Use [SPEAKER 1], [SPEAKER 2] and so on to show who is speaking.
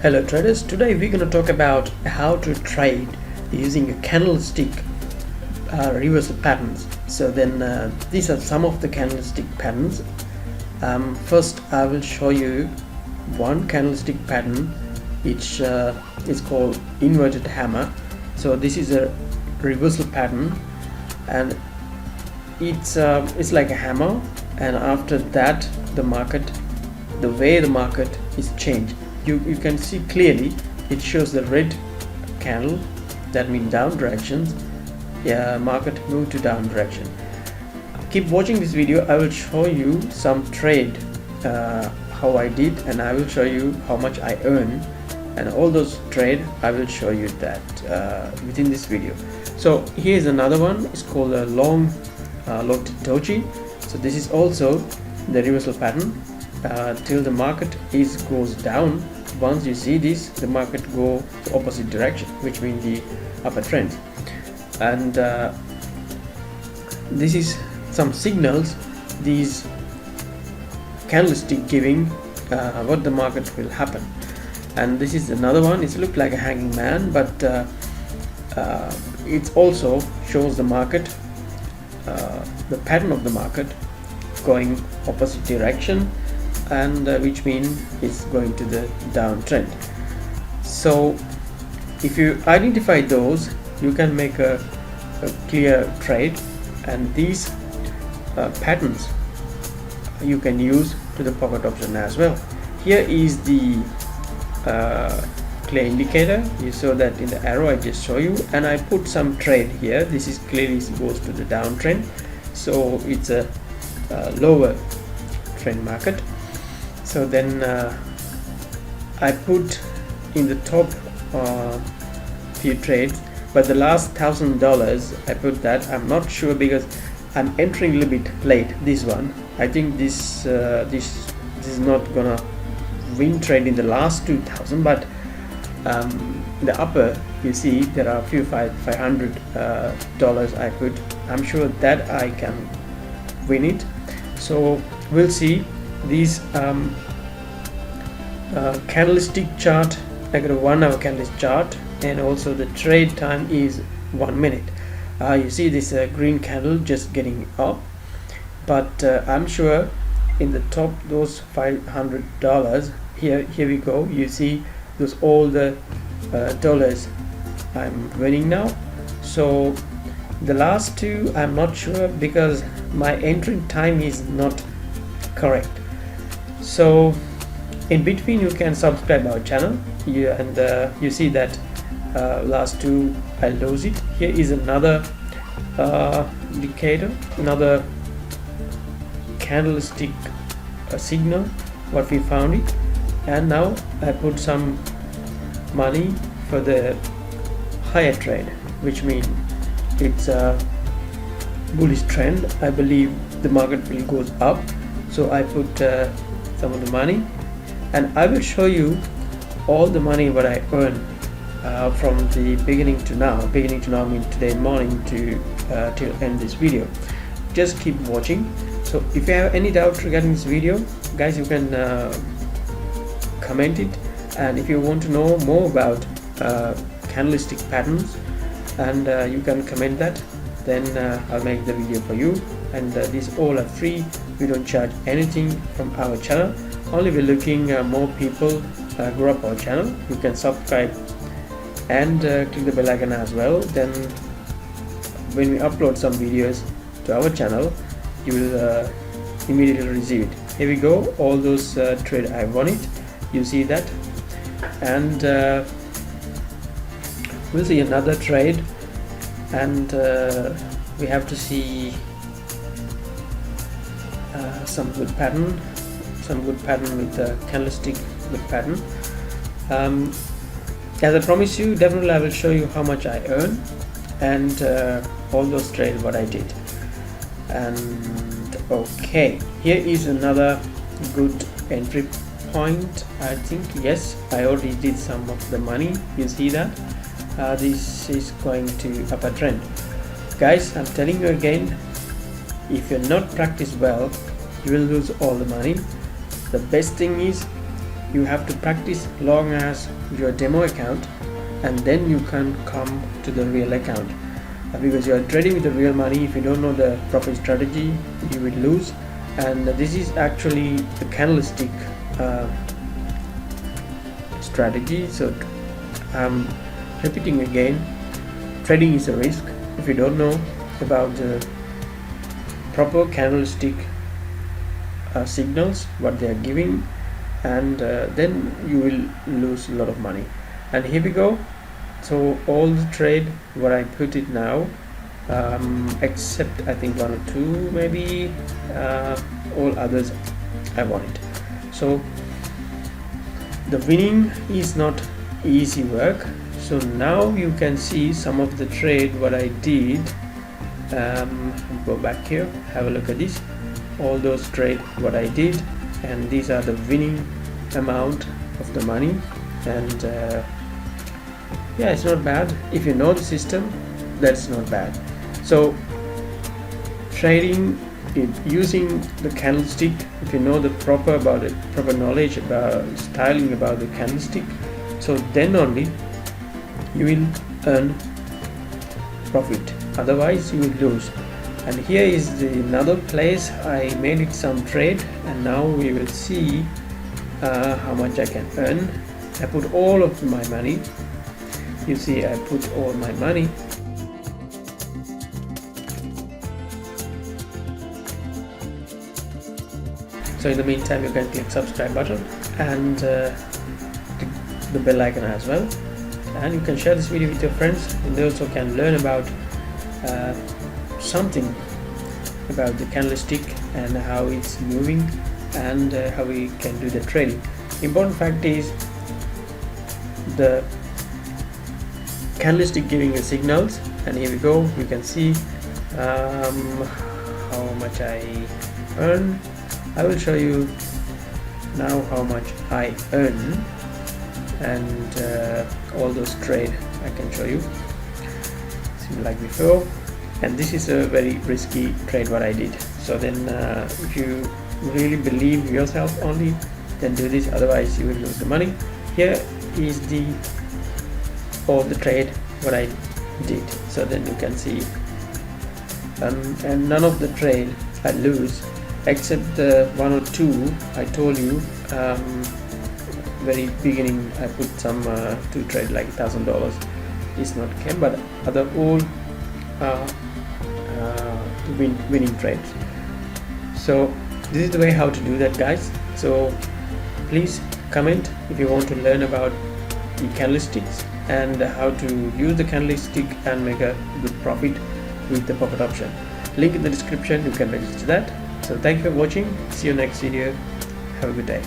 [SPEAKER 1] Hello traders, today we're going to talk about how to trade using a candlestick reversal patterns. So then these are some of the candlestick patterns. First I will show you one candlestick pattern which is called inverted hammer. So this is a reversal pattern and it's like a hammer, and after that the way the market is changed. You can see clearly it shows the red candle, that means down directions. Market move to down direction. Keep watching this video. I will show you some trade how I did, and I will show you how much I earn, and all those trade I will show you that within this video. So here is another one. It's called a long locked doji. So this is also the reversal pattern till the market goes down. Once you see this, the market go the opposite direction, which means the upper trend. And this is some signals these candlestick giving what the market will happen. And this is another one. It looks like a hanging man, but it also shows the market, the pattern of the market going opposite direction, and which means it's going to the downtrend. So if you identify those, you can make a clear trade, and these patterns you can use to the pocket option as well. Here is the clear indicator. You saw that in the arrow I just show you, and I put some trade here. This is clearly goes to the downtrend, so it's a lower trend market. So then I put in the top few trades, but the last $1,000 I put that. I'm not sure because I'm entering a little bit late. This one, I think this is not gonna win trade in the last 2,000, but in the upper you see there are a few $500 I put. I'm sure that I can win it. So we'll see. These candlestick chart, I got a 1 hour candlestick chart, and also the trade time is 1 minute. You see this green candle just getting up, but I'm sure in the top those $500 here we go. You see those all the dollars I'm winning now. So the last two I'm not sure because my entering time is not correct. So in between you can subscribe our channel, and you see that last two I lose it. Here is another indicator, another candlestick signal what we found it, and now I put some money for the higher trade, which means it's a bullish trend. I believe the market will goes up, so I put some of the money, and I will show you all the money what I earn from the beginning to now. Beginning to now means today morning to till end this video. Just keep watching. So if you have any doubt regarding this video, guys, you can comment it, and if you want to know more about candlestick patterns, and you can comment that, then I'll make the video for you. And these all are free. We don't charge anything from our channel. Only we're looking more people grow up our channel. You can subscribe and click the bell icon as well. Then when we upload some videos to our channel, you will immediately receive it. Here we go. All those trade I won it. You see that, and we'll see another trade, and we have to see some good pattern with the candlestick good pattern. As I promised you, definitely I will show you how much I earn, and all those trades what I did. And okay, here is another good entry point. I think, yes, I already did some of the money. You see that this is going to upper trend. Guys, I'm telling you again, if you're not practice well, you will lose all the money. The best thing is you have to practice long as your demo account, and then you can come to the real account, because you are trading with the real money. If you don't know the profit strategy, you will lose. And this is actually the candlestick strategy. So I'm repeating again, trading is a risk. If you don't know about the proper candlestick signals, what they are giving, and then you will lose a lot of money. And here we go. So all the trade what I put it now, except I think 1 or 2 maybe, all others I want it. So the winning is not easy work. So now you can see some of the trade what I did. Go back here, have a look at this, all those trade what I did, and these are the winning amount of the money. And yeah, it's not bad. If you know the system, that's not bad. So trading using the candlestick, if you know the proper knowledge about styling about the candlestick, so then only you will earn profit, otherwise you will lose. And here is another place I made it some trade, and now we will see how much I can earn. I put all of my money. You see, I put all my money. So in the meantime, you can click subscribe button and click the bell icon as well. And you can share this video with your friends, and they also can learn about something about the candlestick and how it's moving, and how we can do the trading. Important fact is the candlestick giving the signals, and here we go. You can see how much I earn. I will show you now how much I earn, and all those trade I can show you, same like before. And this is a very risky trade what I did. So then if you really believe yourself only, then do this, otherwise you will lose the money. Here is all the trade what I did. So then you can see, and none of the trade I lose, except the 1 or 2 I told you. Very beginning I put some 2 trade like $1,000 is not came, but other all winning trades. So this is the way how to do that, guys. So please comment if you want to learn about the candlesticks and how to use the candlestick and make a good profit with the profit option. Link in the description, you can register that. So thank you for watching. See you next video. Have a good day.